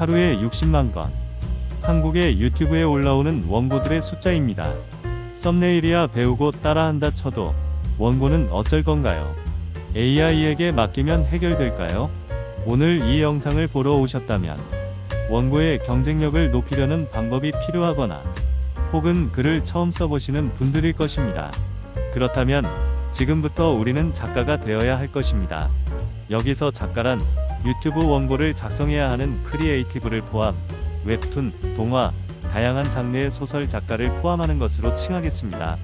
하루에 60만 건. 한국의 유튜브에 올라오는 원고들의 숫자입니다. 썸네일이야 배우고 따라한다 쳐도 원고는 어쩔 건가요? AI에게 맡기면 해결될까요? 오늘 이 영상을 보러 오셨다면 원고의 경쟁력을 높이려는 방법이 필요하거나 혹은 글을 처음 써보시는 분들일 것입니다. 그렇다면 지금부터 우리는 작가가 되어야 할 것입니다. 여기서 작가란 유튜브 원고를 작성해야 하는 크리에이티브를 포함 웹툰, 동화, 다양한 장르의 소설 작가를 포함하는 것으로 칭하겠습니다.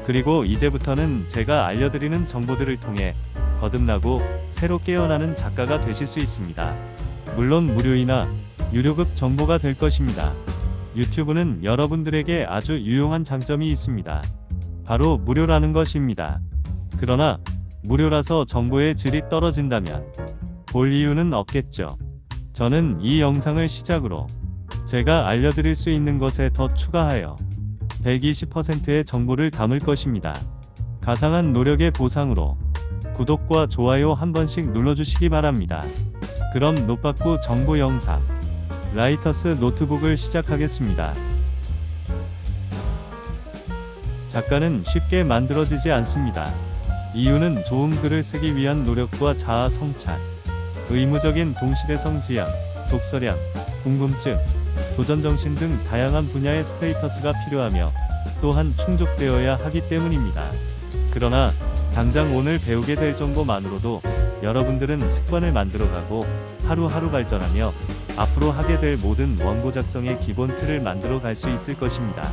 그리고 이제부터는 제가 알려드리는 정보들을 통해 거듭나고 새로 깨어나는 작가가 되실 수 있습니다. 물론 무료이나 유료급 정보가 될 것입니다. 유튜브는 여러분들에게 아주 유용한 장점이 있습니다. 바로 무료라는 것입니다. 그러나 무료라서 정보의 질이 떨어진다면 볼 이유는 없겠죠. 저는 이 영상을 시작으로 제가 알려드릴 수 있는 것에 더 추가하여 120%의 정보를 담을 것입니다. 가상한 노력의 보상으로 구독과 좋아요 한 번씩 눌러주시기 바랍니다. 그럼 노빠꾸 정보 영상 라이터스 노트북을 시작하겠습니다. 작가는 쉽게 만들어지지 않습니다. 이유는 좋은 글을 쓰기 위한 노력과 자아 성찰, 의무적인 동시대성 지향, 독서량, 궁금증, 도전정신 등 다양한 분야의 스테이터스가 필요하며 또한 충족되어야 하기 때문입니다. 그러나 당장 오늘 배우게 될 정보만으로도 여러분들은 습관을 만들어가고 하루하루 발전하며 앞으로 하게 될 모든 원고 작성의 기본 틀을 만들어 갈 수 있을 것입니다.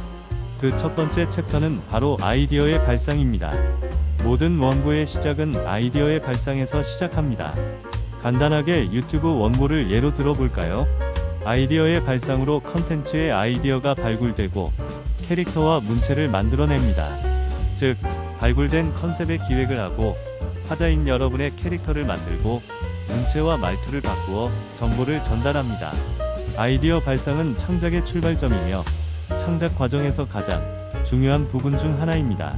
그 첫 번째 챕터는 바로 아이디어의 발상입니다. 모든 원고의 시작은 아이디어의 발상에서 시작합니다. 간단하게 유튜브 원고를 예로 들어볼까요? 아이디어의 발상으로 컨텐츠의 아이디어가 발굴되고 캐릭터와 문체를 만들어냅니다. 즉, 발굴된 컨셉의 기획을 하고 화자인 여러분의 캐릭터를 만들고 문체와 말투를 바꾸어 정보를 전달합니다. 아이디어 발상은 창작의 출발점이며 창작 과정에서 가장 중요한 부분 중 하나입니다.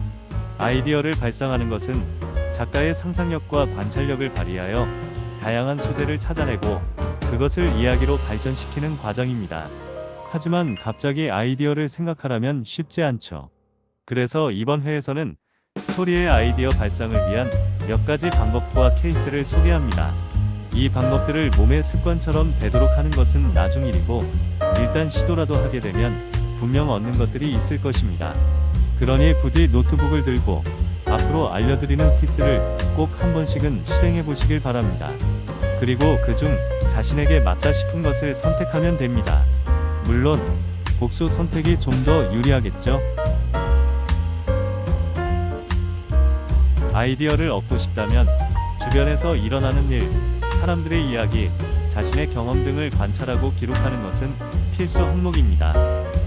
아이디어를 발상하는 것은 작가의 상상력과 관찰력을 발휘하여 다양한 소재를 찾아내고 그것을 이야기로 발전시키는 과정입니다. 하지만 갑자기 아이디어를 생각하려면 쉽지 않죠. 그래서 이번 회에서는 스토리의 아이디어 발상을 위한 몇 가지 방법과 케이스를 소개합니다. 이 방법들을 몸의 습관처럼 되도록 하는 것은 나중 일이고 일단 시도라도 하게 되면 분명 얻는 것들이 있을 것입니다. 그러니 부디 노트북을 들고 앞으로 알려드리는 팁들을 꼭 한 번씩은 실행해 보시길 바랍니다. 그리고 그중 자신에게 맞다 싶은 것을 선택하면 됩니다. 물론 복수 선택이 좀 더 유리하겠죠? 아이디어를 얻고 싶다면 주변에서 일어나는 일, 사람들의 이야기, 자신의 경험 등을 관찰하고 기록하는 것은 필수 항목입니다.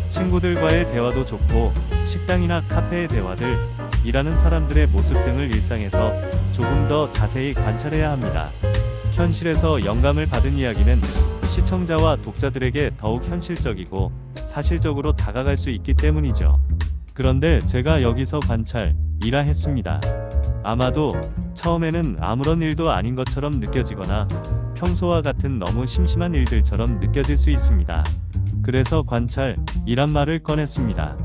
친구들과의 대화도 좋고 식당이나 카페의 대화들, 일하는 사람들의 모습 등을 일상에서 조금 더 자세히 관찰해야 합니다. 현실에서 영감을 받은 이야기는 시청자와 독자들에게 더욱 현실적이고 사실적으로 다가갈 수 있기 때문이죠. 그런데 제가 여기서 관찰이라 했습니다. 아마도 처음에는 아무런 일도 아닌 것처럼 느껴지거나 평소와 같은 너무 심심한 일들처럼 느껴질 수 있습니다. 그래서 관찰이란 말을 꺼냈습니다.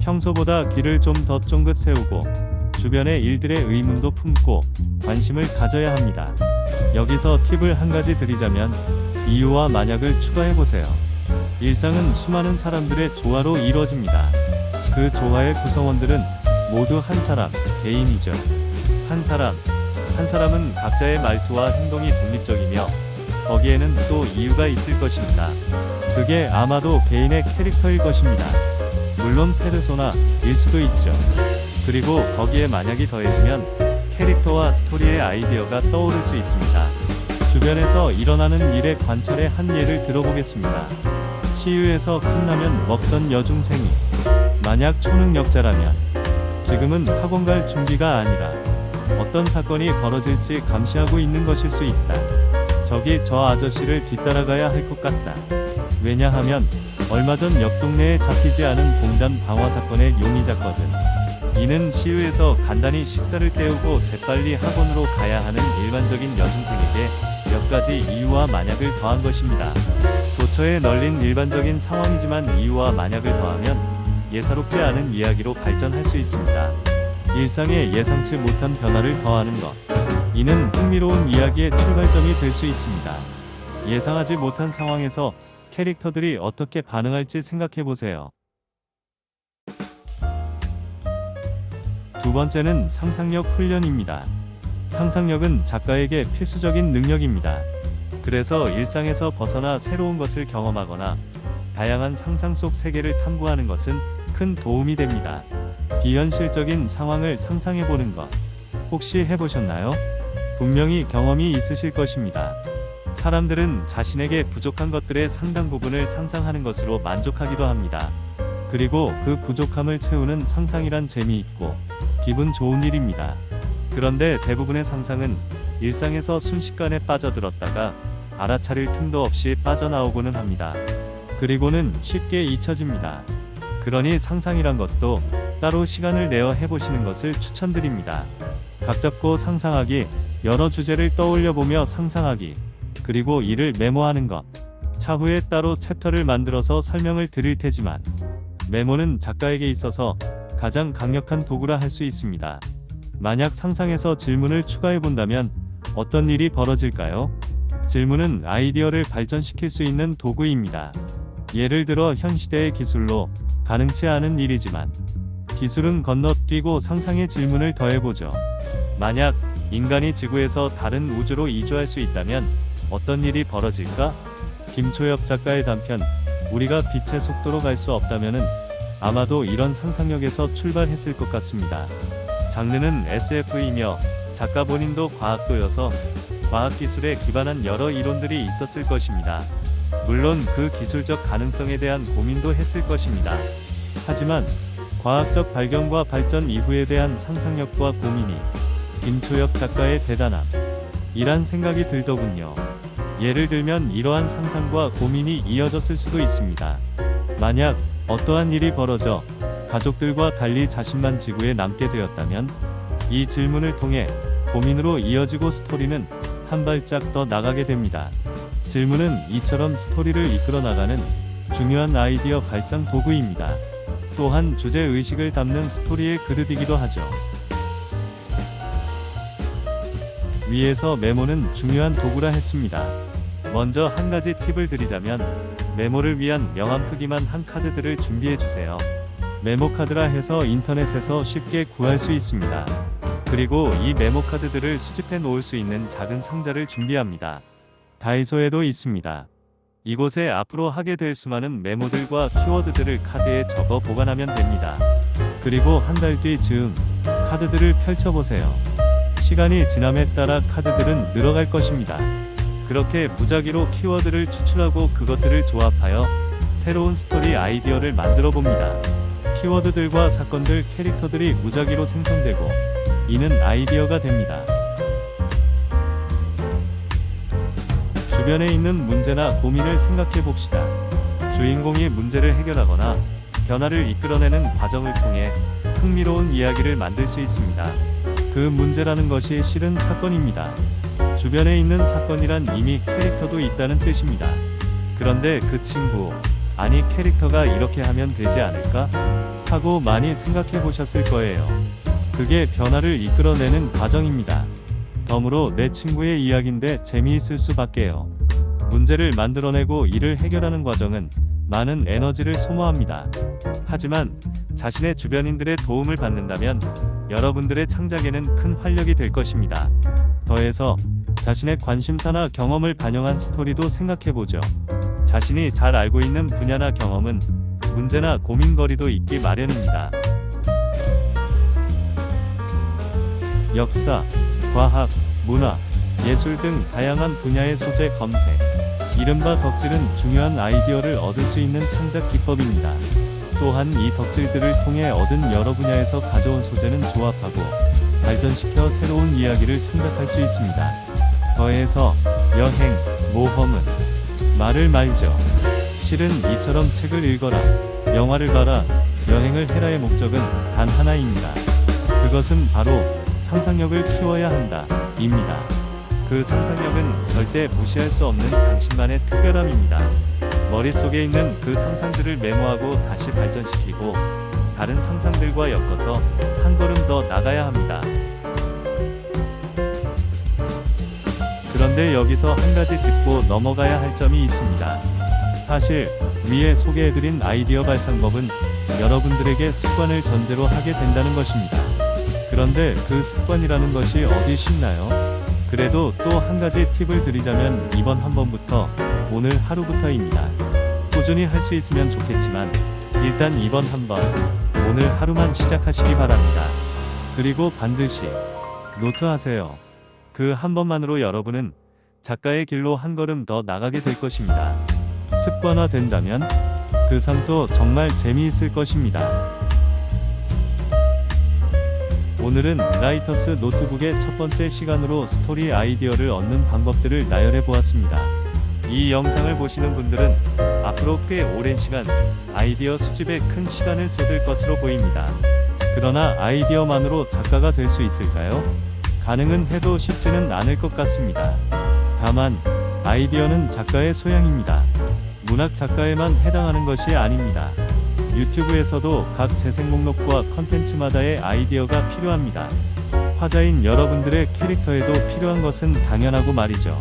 평소보다 귀를 좀 더 쫑긋 세우고 주변의 일들의 의문도 품고 관심을 가져야 합니다. 여기서 팁을 한 가지 드리자면 이유와 만약을 추가해보세요. 일상은 수많은 사람들의 조화로 이루어집니다. 그 조화의 구성원들은 모두 한 사람, 개인이죠. 한 사람은 각자의 말투와 행동이 독립적이며 거기에는 또 이유가 있을 것입니다. 그게 아마도 개인의 캐릭터일 것입니다. 물론 페르소나일 수도 있죠. 그리고 거기에 만약이 더해지면 캐릭터와 스토리의 아이디어가 떠오를 수 있습니다. 주변에서 일어나는 일의 관찰의 한 예를 들어보겠습니다. 시유에서 컵라면 먹던 여중생이 만약 초능력자라면 지금은 학원 갈 준비가 아니라 어떤 사건이 벌어질지 감시하고 있는 것일 수 있다. 저기 저 아저씨를 뒤따라가야 할 것 같다. 왜냐하면 얼마 전 옆 동네에 잡히지 않은 공단 방화 사건의 용의자거든. 이는 시유에서 간단히 식사를 때우고 재빨리 학원으로 가야 하는 일반적인 여중생에게 몇 가지 이유와 만약을 더한 것입니다. 도처에 널린 일반적인 상황이지만 이유와 만약을 더하면 예사롭지 않은 이야기로 발전할 수 있습니다. 일상에 예상치 못한 변화를 더하는 것. 이는 흥미로운 이야기의 출발점이 될 수 있습니다. 예상하지 못한 상황에서 캐릭터들이 어떻게 반응할지 생각해 보세요. 두 번째는 상상력 훈련입니다. 상상력은 작가에게 필수적인 능력입니다. 그래서 일상에서 벗어나 새로운 것을 경험하거나 다양한 상상 속 세계를 탐구하는 것은 큰 도움이 됩니다. 비현실적인 상황을 상상해 보는 것. 혹시 해보셨나요? 분명히 경험이 있으실 것입니다. 사람들은 자신에게 부족한 것들의 상당 부분을 상상하는 것으로 만족하기도 합니다. 그리고 그 부족함을 채우는 상상이란 재미있고 기분 좋은 일입니다. 그런데 대부분의 상상은 일상에서 순식간에 빠져들었다가 알아차릴 틈도 없이 빠져나오고는 합니다. 그리고는 쉽게 잊혀집니다. 그러니 상상이란 것도 따로 시간을 내어 해보시는 것을 추천드립니다. 각 잡고 상상하기, 여러 주제를 떠올려보며 상상하기, 그리고 이를 메모하는 것. 차후에 따로 챕터를 만들어서 설명을 드릴 테지만 메모는 작가에게 있어서 가장 강력한 도구라 할 수 있습니다. 만약 상상에서 질문을 추가해 본다면 어떤 일이 벌어질까요? 질문은 아이디어를 발전시킬 수 있는 도구입니다. 예를 들어 현 시대의 기술로 가능치 않은 일이지만 기술은 건너뛰고 상상의 질문을 더해보죠. 만약 인간이 지구에서 다른 우주로 이주할 수 있다면 어떤 일이 벌어질까? 김초엽 작가의 단편 우리가 빛의 속도로 갈 수 없다면은 아마도 이런 상상력에서 출발했을 것 같습니다. 장르는 SF이며 작가 본인도 과학도여서 과학기술에 기반한 여러 이론들이 있었을 것입니다. 물론 그 기술적 가능성에 대한 고민도 했을 것입니다. 하지만 과학적 발견과 발전 이후에 대한 상상력과 고민이 김초엽 작가의 대단함 이란 생각이 들더군요. 예를 들면 이러한 상상과 고민이 이어졌을 수도 있습니다. 만약 어떠한 일이 벌어져 가족들과 달리 자신만 지구에 남게 되었다면 이 질문을 통해 고민으로 이어지고 스토리는 한 발짝 더 나가게 됩니다. 질문은 이처럼 스토리를 이끌어 나가는 중요한 아이디어 발상 도구입니다. 또한 주제의식을 담는 스토리의 그릇이기도 하죠. 위에서 메모는 중요한 도구라 했습니다. 먼저 한 가지 팁을 드리자면 메모를 위한 명암 크기만 한 카드들을 준비해 주세요. 메모 카드라 해서 인터넷에서 쉽게 구할 수 있습니다. 그리고 이 메모 카드들을 수집해 놓을 수 있는 작은 상자를 준비합니다. 다이소에도 있습니다. 이곳에 앞으로 하게 될 수많은 메모들과 키워드들을 카드에 적어 보관하면 됩니다. 그리고 한 달 뒤 즈음 카드들을 펼쳐보세요. 시간이 지남에 따라 카드들은 늘어갈 것입니다. 그렇게 무작위로 키워드를 추출하고 그것들을 조합하여 새로운 스토리 아이디어를 만들어 봅니다. 키워드들과 사건들, 캐릭터들이 무작위로 생성되고 이는 아이디어가 됩니다. 주변에 있는 문제나 고민을 생각해 봅시다. 주인공이 문제를 해결하거나 변화를 이끌어내는 과정을 통해 흥미로운 이야기를 만들 수 있습니다. 그 문제라는 것이 실은 사건입니다. 주변에 있는 사건이란 이미 캐릭터도 있다는 뜻입니다. 그런데 그 친구, 아니 캐릭터가 이렇게 하면 되지 않을까? 하고 많이 생각해 보셨을 거예요. 그게 변화를 이끌어내는 과정입니다. 덤으로 내 친구의 이야기인데 재미있을 수밖에요. 문제를 만들어내고 이를 해결하는 과정은 많은 에너지를 소모합니다. 하지만 자신의 주변인들의 도움을 받는다면 여러분들의 창작에는 큰 활력이 될 것입니다. 더해서 자신의 관심사나 경험을 반영한 스토리도 생각해보죠. 자신이 잘 알고 있는 분야나 경험은 문제나 고민거리도 있기 마련입니다. 역사, 과학, 문화, 예술 등 다양한 분야의 소재 검색. 이른바 덕질은 중요한 아이디어를 얻을 수 있는 창작 기법입니다. 또한 이 덕질들을 통해 얻은 여러 분야에서 가져온 소재는 조합하고 발전시켜 새로운 이야기를 창작할 수 있습니다. 더해서 여행, 모험은 말을 말죠. 실은 이처럼 책을 읽어라, 영화를 봐라, 여행을 해라의 목적은 단 하나입니다. 그것은 바로 상상력을 키워야 한다, 입니다. 그 상상력은 절대 무시할 수 없는 당신만의 특별함입니다. 머릿속에 있는 그 상상들을 메모하고 다시 발전시키고 다른 상상들과 엮어서 한 걸음 더 나가야 합니다. 그런데 여기서 한 가지 짚고 넘어가야 할 점이 있습니다. 사실 위에 소개해드린 아이디어 발상법은 여러분들에게 습관을 전제로 하게 된다는 것입니다. 그런데 그 습관이라는 것이 어디 쉽나요? 그래도 또 한 가지 팁을 드리자면 이번 한 번부터 오늘 하루부터입니다. 꾸준히 할 수 있으면 좋겠지만 일단 이번 한 번 오늘 하루만 시작하시기 바랍니다. 그리고 반드시 노트하세요. 그 한 번만으로 여러분은 작가의 길로 한 걸음 더 나가게 될 것입니다. 습관화된다면 그 삶도 정말 재미있을 것입니다. 오늘은 라이터스 노트북의 첫 번째 시간으로 스토리 아이디어를 얻는 방법들을 나열해 보았습니다. 이 영상을 보시는 분들은 앞으로 꽤 오랜 시간 아이디어 수집에 큰 시간을 쏟을 것으로 보입니다. 그러나 아이디어만으로 작가가 될 수 있을까요? 가능은 해도 쉽지는 않을 것 같습니다. 다만 아이디어는 작가의 소양입니다. 문학 작가에만 해당하는 것이 아닙니다. 유튜브에서도 각 재생 목록과 컨텐츠마다의 아이디어가 필요합니다. 화자인 여러분들의 캐릭터에도 필요한 것은 당연하고 말이죠.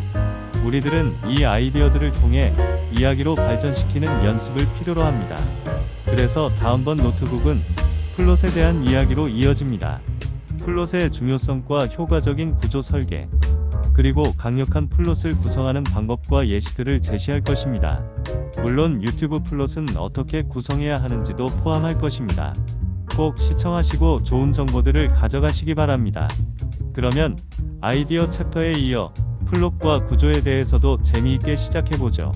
우리들은 이 아이디어들을 통해 이야기로 발전시키는 연습을 필요로 합니다. 그래서 다음번 노트북은 플롯에 대한 이야기로 이어집니다. 플롯의 중요성과 효과적인 구조 설계, 그리고 강력한 플롯을 구성하는 방법과 예시들을 제시할 것입니다. 물론 유튜브 플롯은 어떻게 구성해야 하는지도 포함할 것입니다. 꼭 시청하시고 좋은 정보들을 가져가시기 바랍니다. 그러면 아이디어 챕터에 이어 플롯과 구조에 대해서도 재미있게 시작해보죠.